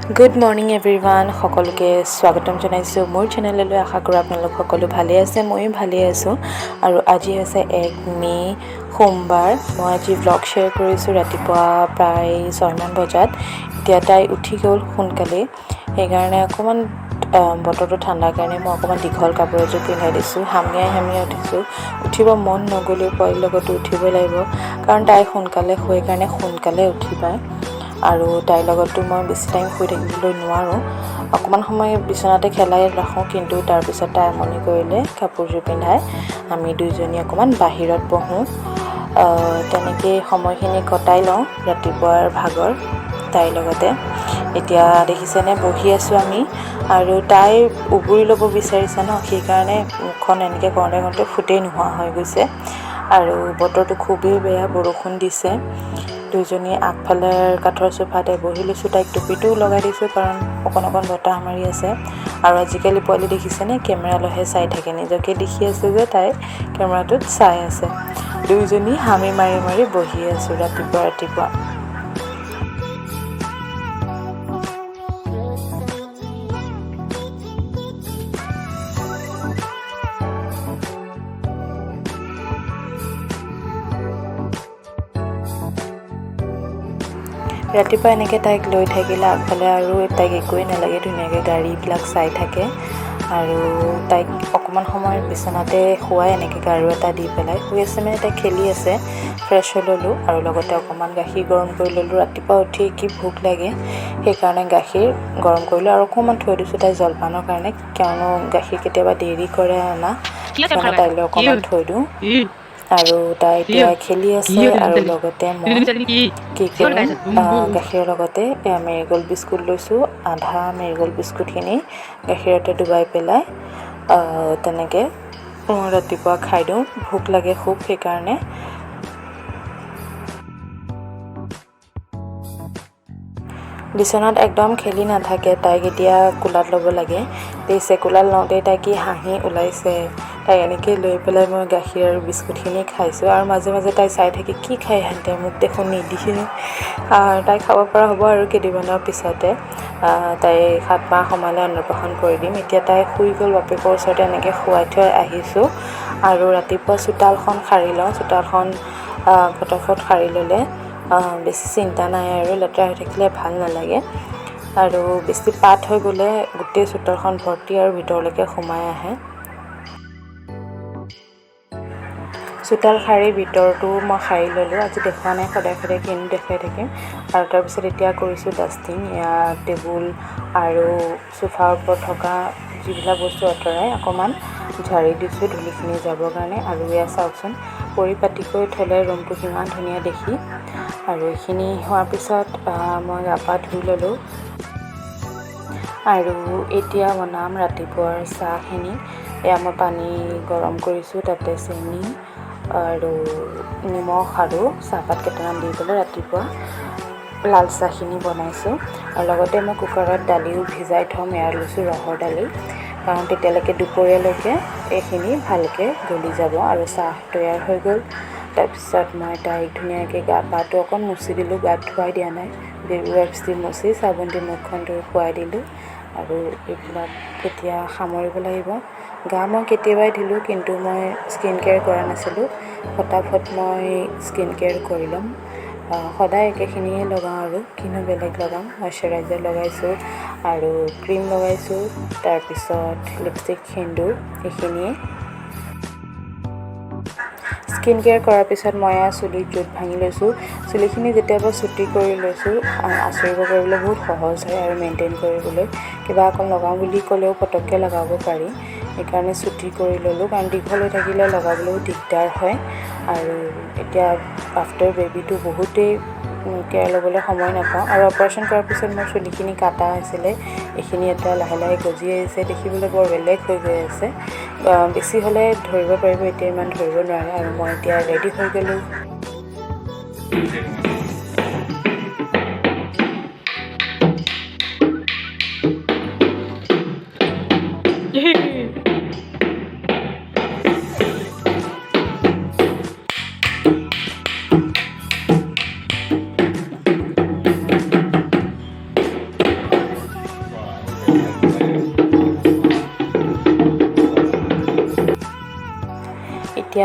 Good morning everyone, সকলোকে স্বাগতম জনাইছোঁ মোৰ চেনেললৈ। আশা কৰোঁ আপোনালোক সকলো ভালে আছে, ময়ো ভালেই আছোঁ। আৰু আজি আছে 1 মে' সোমবাৰ। মই আজি ভ্লগ শ্বেয়াৰ কৰিছোঁ ৰাতিপুৱা প্ৰায় 6মান বজাত। এতিয়া তাই উঠি গ'ল সোনকালে, সেইকাৰণে অকণমান বতৰটো ঠাণ্ডাৰ কাৰণে মই অকণমান দীঘল কাপোৰ এযোৰ পিন্ধাই দিছোঁ। হামিয়াই উঠিছোঁ। উঠিব মন নগ'লেও পোৱালিৰ লগতো উঠিবই লাগিব, কাৰণ তাই সোনকালে শুৱে কাৰণে সোনকালে উঠি পায়। আৰু তাইৰ লগতো মই বেছি টাইম শুই থাকিবলৈ নোৱাৰোঁ। অকণমান সময় বিচনাতে খেলাই ৰাখোঁ, কিন্তু তাৰপিছত তাই আমনি কৰিলে কাপোৰযোৰ পিন্ধাই আমি দুইজনী অকণমান বাহিৰত বহোঁ। তেনেকেই সময়খিনি কটাই লওঁ ৰাতিপুৱাৰ ভাগৰ তাইৰ লগতে। এতিয়া দেখিছেনে বহি আছোঁ আমি, আৰু তাই উগুৰি ল'ব বিচাৰিছে ন, সেইকাৰণে মুখখন এনেকৈ কৰোঁতে ফুটেই নোহোৱা হৈ গৈছে। আৰু বতৰটো খুবেই বেয়া, বৰষুণ দিছে। দুইজনী আগফালে কাঠৰ চোফাতে বহি লৈছোঁ। তাইক টুপিটোও লগাই দিছোঁ, কাৰণ অকণ বতাহ মাৰি আছে। আৰু আজিকালি পোৱালি দেখিছেনে, কেমেৰালৈহে চাই থাকে, নিজকে দেখি আছে যে তাই কেমেৰাটোত চাই আছে। দুইজনী হামি মাৰি বহি আছোঁ ৰাতিপুৱা। ৰাতিপুৱা এনেকৈ তাইক লৈ থাকিলে আগফালে আৰু তাইক একোৱেই নালাগে, ধুনীয়াকৈ গাড়ীবিলাক চাই থাকে। আৰু তাইক অকণমান সময় বিচনাতে শুৱাই এনেকৈ গাৰু এটা দি পেলাই শুই আছে, মানে তাই খেলি আছে। ফ্ৰেছ হৈ ল'লোঁ আৰু লগতে অকণমান গাখীৰ গৰম কৰি ল'লোঁ। ৰাতিপুৱা উঠি কি ভোক লাগে, সেইকাৰণে গাখীৰ গৰম কৰিলোঁ আৰু অকণমান থৈ দিছোঁ তাই জলপানৰ কাৰণে, কিয়নো গাখীৰ কেতিয়াবা দেৰি কৰে অনা, সেইকাৰণে তাইলৈ অকণমান থৈ দিওঁ। আৰু তাই এতিয়া খেলি আছে, আৰু লগতে মই কি কৰোঁ, গাখীৰৰ লগতে মেৰিগ'ল্ড বিস্কুট লৈছোঁ। আধা মেৰিগ'ল্ড বিস্কুটখিনি গাখীৰতে ডুবাই পেলাই তেনেকৈ ৰাতিপুৱা খাই দিওঁ। ভোক লাগে খুব, সেইকাৰণে। বিচনাত একদম খেলি নাথাকে, তাইক এতিয়া কোলাত ল'ব লাগে। কোলাত লওঁতেই তাই কি হাঁহি ওলাইছে। তাই এনেকৈ লৈ পেলাই মই গাখীৰ আৰু বিস্কুটখিনি খাইছোঁ, আৰু মাজে মাজে তাই চাই থাকে কি খাই ইহঁতে, মোক দেখোন নিদিয়ে। তাই খাব পৰা হ'ব আৰু কেইদিনমানৰ পিছতে। তাই 7 মাহ সোমালে অন্নপ্ৰাশন কৰি দিম। এতিয়া তাই শুই গ'ল, বাপেকৰ ওচৰতে এনেকৈ শুৱাই থৈ আহিছোঁ। আৰু ৰাতিপুৱা চোতালখন সাৰি লওঁ। চোতালখন ফটাফট সাৰি ল'লে বেছি চিন্তা নাই, আৰু লেতেৰা হৈ থাকিলে ভাল নালাগে। আৰু বেছি পাত হৈ গ'লে গোটেই চোতালখন ভৰ্তি আৰু ভিতৰলৈকে সোমাই আহে। চোতাল সাৰি ভিতৰটো মই সাৰি ল'লোঁ। আজি দেখুওৱা নাই, সদায় কিনো দেখাই থাকিম। আৰু তাৰপিছত এতিয়া কৰিছোঁ ডাষ্টিং। টেবুল আৰু চোফাৰ ওপৰত থকা যিবিলাক বস্তু আঁতৰাই অকণমান ঝাৰি দিছোঁ ধূলিখিনি যাবৰ কাৰণে। আৰু এয়া চাওকচোন, পৰিপাটিকৈ থ'লে ৰুমটো কিমান ধুনীয়া দেখি। আৰু এইখিনি হোৱাৰ পিছত মই গা পা ধুই ল'লোঁ। আৰু এতিয়া বনাম ৰাতিপুৱাৰ চাহখিনি। এয়া মই পানী গৰম কৰিছোঁ, তাতে চেনি আৰু নিমখ আৰু চাহপাত কেইটামান দি পেলাই ৰাতিপুৱা লাল চাহখিনি বনাইছোঁ। আৰু লগতে মই কুকাৰত দালিও ভিজাই থ'ম। এয়া লৈছোঁ ৰহৰ দালি, কাৰণ তেতিয়ালৈকে দুপৰীয়ালৈকে এইখিনি ভালকৈ গলি যাব আৰু চাহ তৈয়াৰ হৈ গ'ল। তাৰপিছত মই তাইক ধুনীয়াকৈ গা পাটো অকণ মুচি দিলোঁ, গাত ধুৱাই দিয়া নাই, বেবী ৱাইপছ দি মুচি চাবোন দি মুখখন ধুই শুৱাই দিলোঁ। আৰু এইবিলাক এতিয়া সামৰিব লাগিব। গা মই কেতিয়াবাই ধুলোঁ, কিন্তু মই স্কিন কেয়াৰ কৰা নাছিলোঁ। ফটাফট মই স্কিন কেয়াৰ কৰি ল'ম। সদায় একেখিনিয়ে লগাওঁ, আৰু কিনো বেলেগ লগাম। মইশ্চাৰাইজাৰ লগাইছোঁ আৰু ক্ৰীম লগাইছোঁ, তাৰপিছত লিপষ্টিক, সেন্দুৰ, এইখিনিয়ে। স্কিন কেয়াৰ কৰাৰ পিছত মই চুলিৰ জুট ভাঙি লৈছোঁ। চুলিখিনি যেতিয়াবা চুটি কৰি লৈছোঁ, আঁচুৰিব কৰিবলৈ বহুত সহজ হয় আৰু মেইনটেইন কৰিবলৈ। কিবা অকণ লগাওঁ বুলি ক'লেও পটককৈ লগাব পাৰি, সেইকাৰণে চুটি কৰি ল'লোঁ, কাৰণ দীঘল হৈ থাকিলে লগাবলৈও দিগদাৰ হয়। আৰু এতিয়া আফটাৰ বেবীটো বহুতেই কেয়াৰ ল'বলৈ সময় নাপাওঁ। আৰু অপাৰেশ্যন কৰাৰ পিছত মোৰ চুলিখিনি কাটা আছিলে, এইখিনি এতিয়া লাহে লাহে গজি আহিছে, দেখিবলৈ বৰ বেলেগ হৈ গৈ আছে। বেছি হ'লে ধৰিব পাৰিব, এতিয়া ইমান ধৰিব নোৱাৰে। আৰু মই এতিয়া ৰেডি হৈ গ'লোঁ।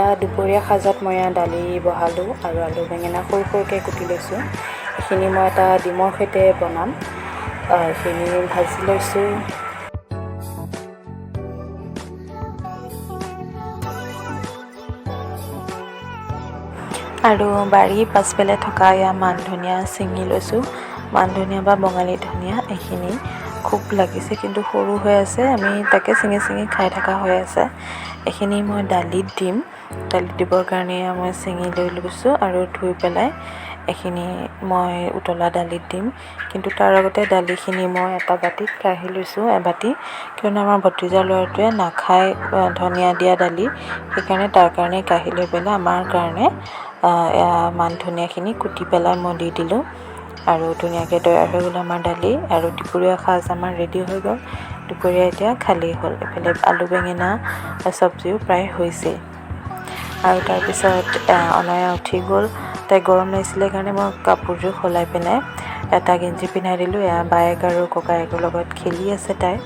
এয়া দুপৰীয়া সাজত মই দালি বহালোঁ আৰু আলু বেঙেনা সৰু সৰুকৈ কুটি লৈছোঁ। এইখিনি মই এটা ডিমৰ সৈতে বনাম। এইখিনি ভাজি লৈছোঁ। আৰু বাৰীৰ পাছফালে থকা এয়া মান ধনিয়া ছিঙি লৈছোঁ। মান ধনিয়া বা বঙালী ধনিয়া এইখিনি খুব লাগিছে, কিন্তু সৰু হৈ আছে। আমি তাকে ছিঙি ছিঙি খাই থকা হৈ আছে। এইখিনি মই দালিত দিম। দালিত দিবৰ কাৰণে মই ছিঙি লৈ লৈছোঁ আৰু ধুই পেলাই এইখিনি মই উতলা দালিত দিম। কিন্তু তাৰ আগতে দালিখিনি মই এটা বাতিত কাঢ়ি লৈছোঁ, এবাতি, কিয়নো আমাৰ ভতিজা ল'ৰাটোৱে নাখায় ধনিয়া দিয়া দালি। সেইকাৰণে তাৰ কাৰণে কাঢ়ি লৈ পেলাই আমাৰ কাৰণে মান ধনিয়াখিনি কুটি পেলাই মই দি দিলোঁ। আৰু ধুনীয়াকৈ তৈয়াৰ হৈ গ'ল আমাৰ দালি, আৰু দুপৰীয়া সাজ আমাৰ ৰেডি হৈ গ'ল। দুপৰীয়া এতিয়া খালী হ'ল। এইফালে আলু বেঙেনা চব্জিও প্ৰায় হৈছেই। আৰু তাৰপিছত অনয়া উঠি গ'ল। তাই গৰম লাগিছিলে কাৰণে মই কাপোৰযোৰ সলাই পিনে এটা গেঞ্জি পিন্ধাই দিলোঁ। এয়া বায়েক আৰু ককায়েকৰ লগত খেলি আছে তাই।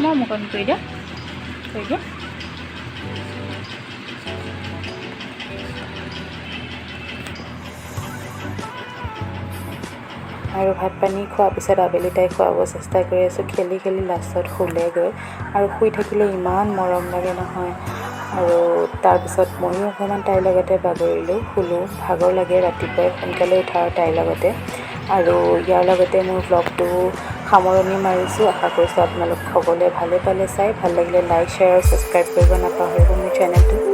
Mau makan kue dia? Kue dia? আৰু ভাত পানী খোৱাৰ পিছত আবেলি তাই খুৱাব চেষ্টা কৰি আছোঁ। খেলি খেলি লাষ্টত শুলেগৈ। আৰু শুই থাকিলে ইমান মৰম লাগে নহয়। আৰু তাৰপিছত ময়ো অকণমান তাইৰ লগতে বাগৰিলোঁ, শুলোঁ। ভাগৰ লাগে ৰাতিপুৱাই সোনকালে উঠাৰ তাইৰ লগতে। আৰু ইয়াৰ লগতে মোৰ ব্লগটো সামৰণি মাৰিছোঁ। আশা কৰিছোঁ আপোনালোক সকলোৱে ভালে পালে চাই। ভাল লাগিলে লাইক, শ্বেয়াৰ আৰু ছাবস্ক্ৰাইব কৰিব নাপাহৰিব মোৰ চেনেলটো।